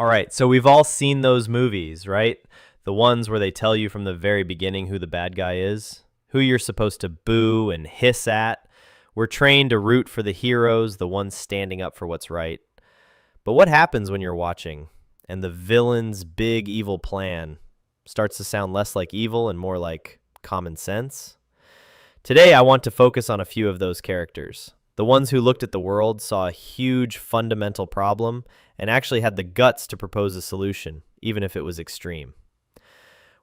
All right, so we've all seen those movies, right? The ones where they tell you from the very beginning who the bad guy is, who you're supposed to boo and hiss at. We're trained to root for the heroes, the ones standing up for what's right. But what happens when you're watching and the villain's big evil plan starts to sound less like evil and more like common sense? Today, I want to focus on a few of those characters. The ones who looked at the world, saw a huge fundamental problem, and actually had the guts to propose a solution, even if it was extreme.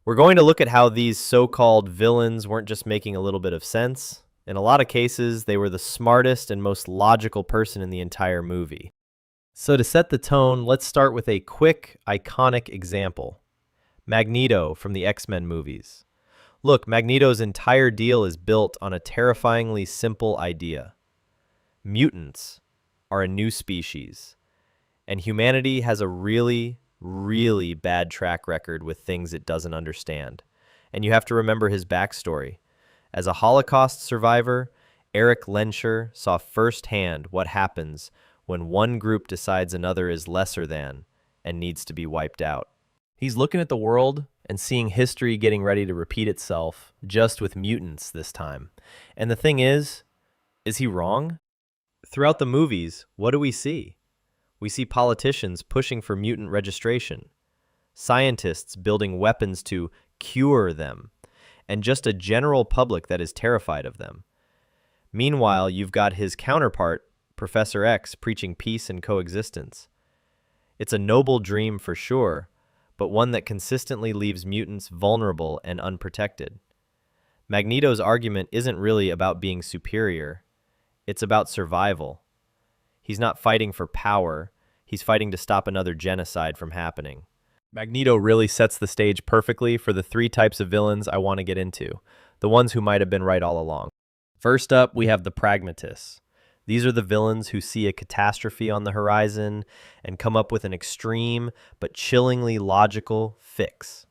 We're going to look at how these so-called villains weren't just making a little bit of sense. In a lot of cases, they were the smartest and most logical person in the entire movie. So to set the tone, let's start with a quick, iconic example. Magneto from the X-Men movies. Look, Magneto's entire deal is built on a terrifyingly simple idea. Mutants are a new species, and humanity has a really, really bad track record with things it doesn't understand. And you have to remember his backstory. As a Holocaust survivor, Eric Lenscher saw firsthand what happens when one group decides another is lesser than and needs to be wiped out. He's looking at the world and seeing history getting ready to repeat itself, just with mutants this time. And the thing is he wrong? Throughout the movies, what do we see? We see politicians pushing for mutant registration, scientists building weapons to cure them, and just a general public that is terrified of them. Meanwhile, you've got his counterpart, Professor X, preaching peace and coexistence. It's a noble dream for sure, but one that consistently leaves mutants vulnerable and unprotected. Magneto's argument isn't really about being superior. It's about survival. He's not fighting for power. He's fighting to stop another genocide from happening. Magneto really sets the stage perfectly for the three types of villains I want to get into, the ones who might have been right all along. First up, we have the Pragmatists. These are the villains who see a catastrophe on the horizon and come up with an extreme but chillingly logical fix.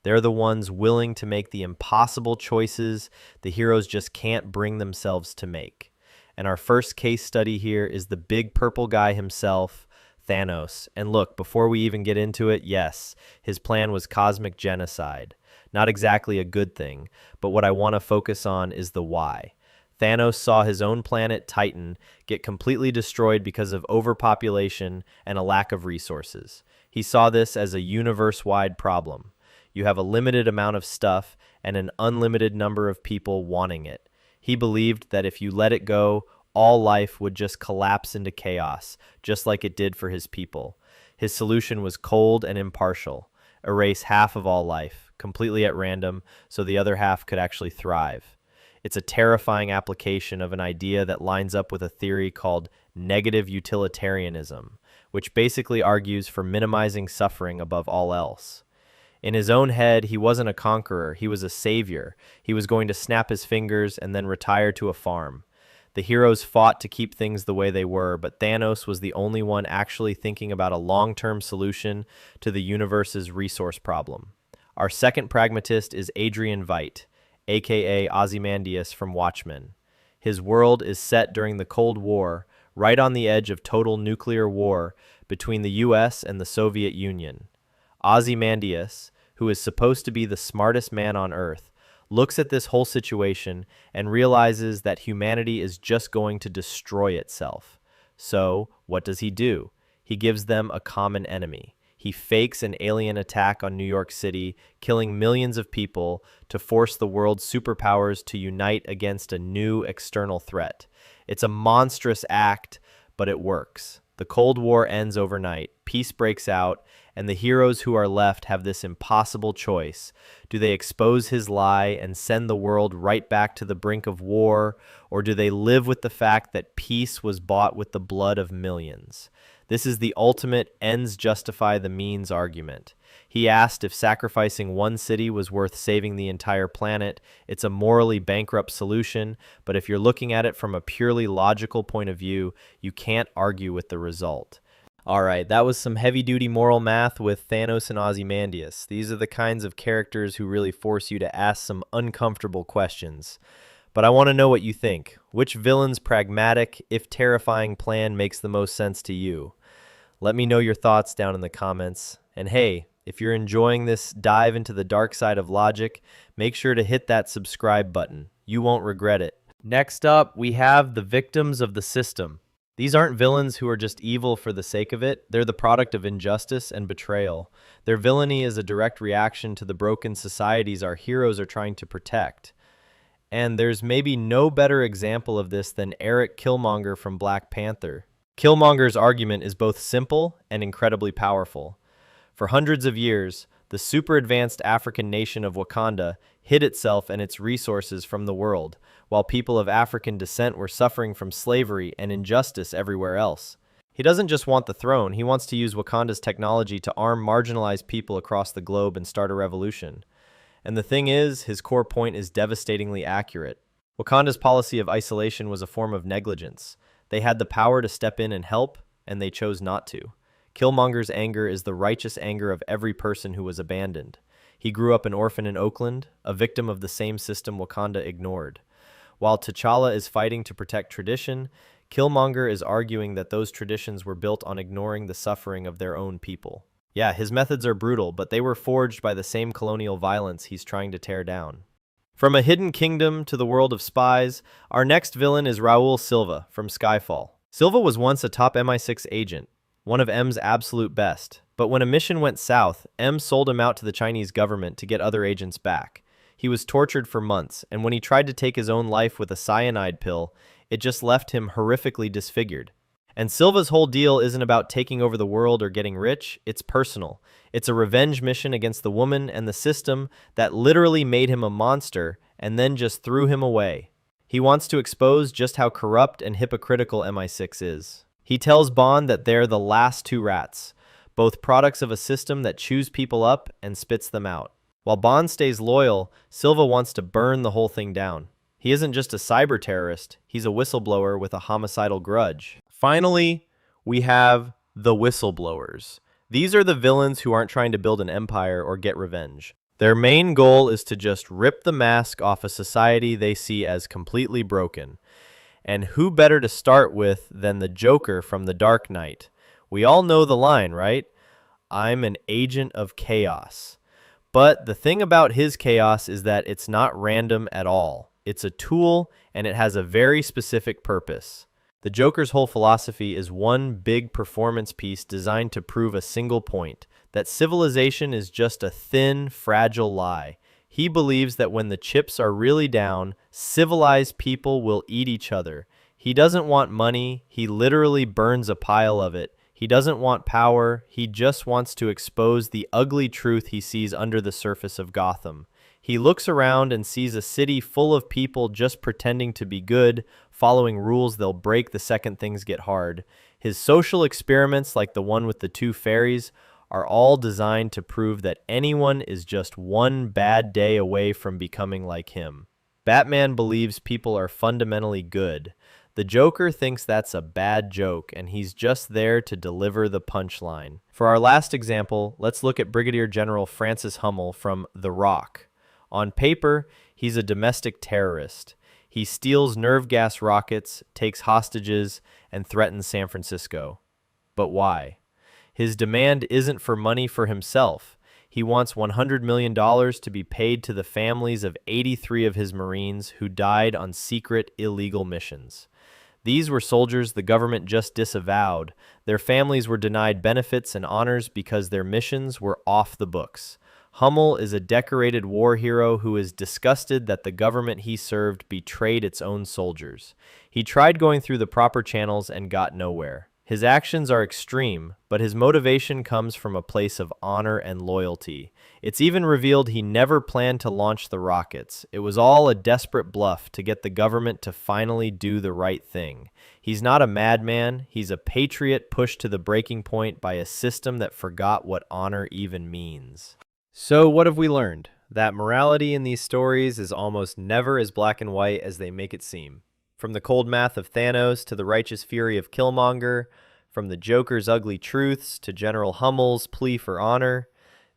They're the ones willing to make the impossible choices the heroes just can't bring themselves to make. And our first case study here is the big purple guy himself, Thanos. And look, before we even get into it, yes, his plan was cosmic genocide. Not exactly a good thing, but what I want to focus on is the why. Thanos saw his own planet, Titan, get completely destroyed because of overpopulation and a lack of resources. He saw this as a universe-wide problem. You have a limited amount of stuff and an unlimited number of people wanting it. He believed that if you let it go, all life would just collapse into chaos, just like it did for his people. His solution was cold and impartial. Erase half of all life, completely at random, so the other half could actually thrive. It's a terrifying application of an idea that lines up with a theory called negative utilitarianism, which basically argues for minimizing suffering above all else. In his own head, he wasn't a conqueror, he was a savior. He was going to snap his fingers and then retire to a farm. The heroes fought to keep things the way they were, but Thanos was the only one actually thinking about a long-term solution to the universe's resource problem. Our second pragmatist is Adrian Veidt, aka Ozymandias from Watchmen. His world is set during the Cold War, right on the edge of total nuclear war between the US and the Soviet Union. Ozymandias, who is supposed to be the smartest man on Earth, looks at this whole situation and realizes that humanity is just going to destroy itself. So, what does he do? He gives them a common enemy. He fakes an alien attack on New York City, killing millions of people to force the world's superpowers to unite against a new external threat. It's a monstrous act, but it works. The Cold War ends overnight, peace breaks out, and the heroes who are left have this impossible choice. Do they expose his lie and send the world right back to the brink of war, or do they live with the fact that peace was bought with the blood of millions? This is the ultimate ends justify the means argument. He asked if sacrificing one city was worth saving the entire planet. It's a morally bankrupt solution, but if you're looking at it from a purely logical point of view, you can't argue with the result. All right, that was some heavy-duty moral math with Thanos and Ozymandias. These are the kinds of characters who really force you to ask some uncomfortable questions. But I want to know what you think. Which villain's pragmatic, if terrifying, plan makes the most sense to you? Let me know your thoughts down in the comments. And hey, if you're enjoying this dive into the dark side of logic, make sure to hit that subscribe button. You won't regret it. Next up, we have the victims of the system. These aren't villains who are just evil for the sake of it. They're the product of injustice and betrayal. Their villainy is a direct reaction to the broken societies our heroes are trying to protect. And there's maybe no better example of this than Eric Killmonger from Black Panther. Killmonger's argument is both simple and incredibly powerful. For hundreds of years, the super-advanced African nation of Wakanda hid itself and its resources from the world, while people of African descent were suffering from slavery and injustice everywhere else. He doesn't just want the throne, he wants to use Wakanda's technology to arm marginalized people across the globe and start a revolution. And the thing is, his core point is devastatingly accurate. Wakanda's policy of isolation was a form of negligence. They had the power to step in and help, and they chose not to. Killmonger's anger is the righteous anger of every person who was abandoned. He grew up an orphan in Oakland, a victim of the same system Wakanda ignored. While T'Challa is fighting to protect tradition, Killmonger is arguing that those traditions were built on ignoring the suffering of their own people. Yeah, his methods are brutal, but they were forged by the same colonial violence he's trying to tear down. From a hidden kingdom to the world of spies, our next villain is Raul Silva from Skyfall. Silva was once a top MI6 agent, one of M's absolute best, but when a mission went south, M sold him out to the Chinese government to get other agents back. He was tortured for months, and when he tried to take his own life with a cyanide pill, it just left him horrifically disfigured. And Silva's whole deal isn't about taking over the world or getting rich, it's personal. It's a revenge mission against the woman and the system that literally made him a monster and then just threw him away. He wants to expose just how corrupt and hypocritical MI6 is. He tells Bond that they're the last two rats, both products of a system that chews people up and spits them out. While Bond stays loyal, Silva wants to burn the whole thing down. He isn't just a cyber terrorist, he's a whistleblower with a homicidal grudge. Finally, we have the Whistleblowers. These are the villains who aren't trying to build an empire or get revenge. Their main goal is to just rip the mask off a society they see as completely broken. And who better to start with than the Joker from The Dark Knight? We all know the line, right? I'm an agent of chaos. But the thing about his chaos is that it's not random at all. It's a tool, and it has a very specific purpose. The Joker's whole philosophy is one big performance piece designed to prove a single point, that civilization is just a thin, fragile lie. He believes that when the chips are really down, civilized people will eat each other. He doesn't want money, he literally burns a pile of it. He doesn't want power, he just wants to expose the ugly truth he sees under the surface of Gotham. He looks around and sees a city full of people just pretending to be good, following rules they'll break the second things get hard. His social experiments, like the one with the two fairies, are all designed to prove that anyone is just one bad day away from becoming like him. Batman believes people are fundamentally good. The Joker thinks that's a bad joke, and he's just there to deliver the punchline. For our last example, let's look at Brigadier General Francis Hummel from The Rock. On paper, he's a domestic terrorist. He steals nerve gas rockets, takes hostages, and threatens San Francisco. But why? His demand isn't for money for himself. He wants $100 million to be paid to the families of 83 of his Marines who died on secret, illegal missions. These were soldiers the government just disavowed. Their families were denied benefits and honors because their missions were off the books. Hummel is a decorated war hero who is disgusted that the government he served betrayed its own soldiers. He tried going through the proper channels and got nowhere. His actions are extreme, but his motivation comes from a place of honor and loyalty. It's even revealed he never planned to launch the rockets. It was all a desperate bluff to get the government to finally do the right thing. He's not a madman, he's a patriot pushed to the breaking point by a system that forgot what honor even means. So what have we learned? That morality in these stories is almost never as black and white as they make it seem. From the cold math of Thanos to the righteous fury of Killmonger, from the Joker's ugly truths to General Hummel's plea for honor,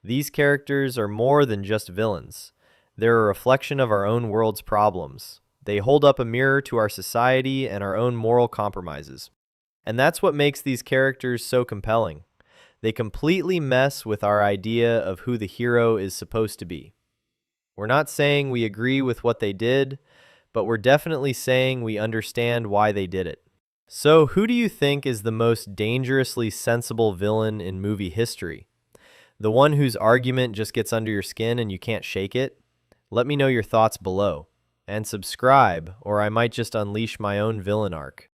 these characters are more than just villains. They're a reflection of our own world's problems. They hold up a mirror to our society and our own moral compromises. And that's what makes these characters so compelling. They completely mess with our idea of who the hero is supposed to be. We're not saying we agree with what they did, but we're definitely saying we understand why they did it. So, who do you think is the most dangerously sensible villain in movie history? The one whose argument just gets under your skin and you can't shake it? Let me know your thoughts below. And subscribe, or I might just unleash my own villain arc.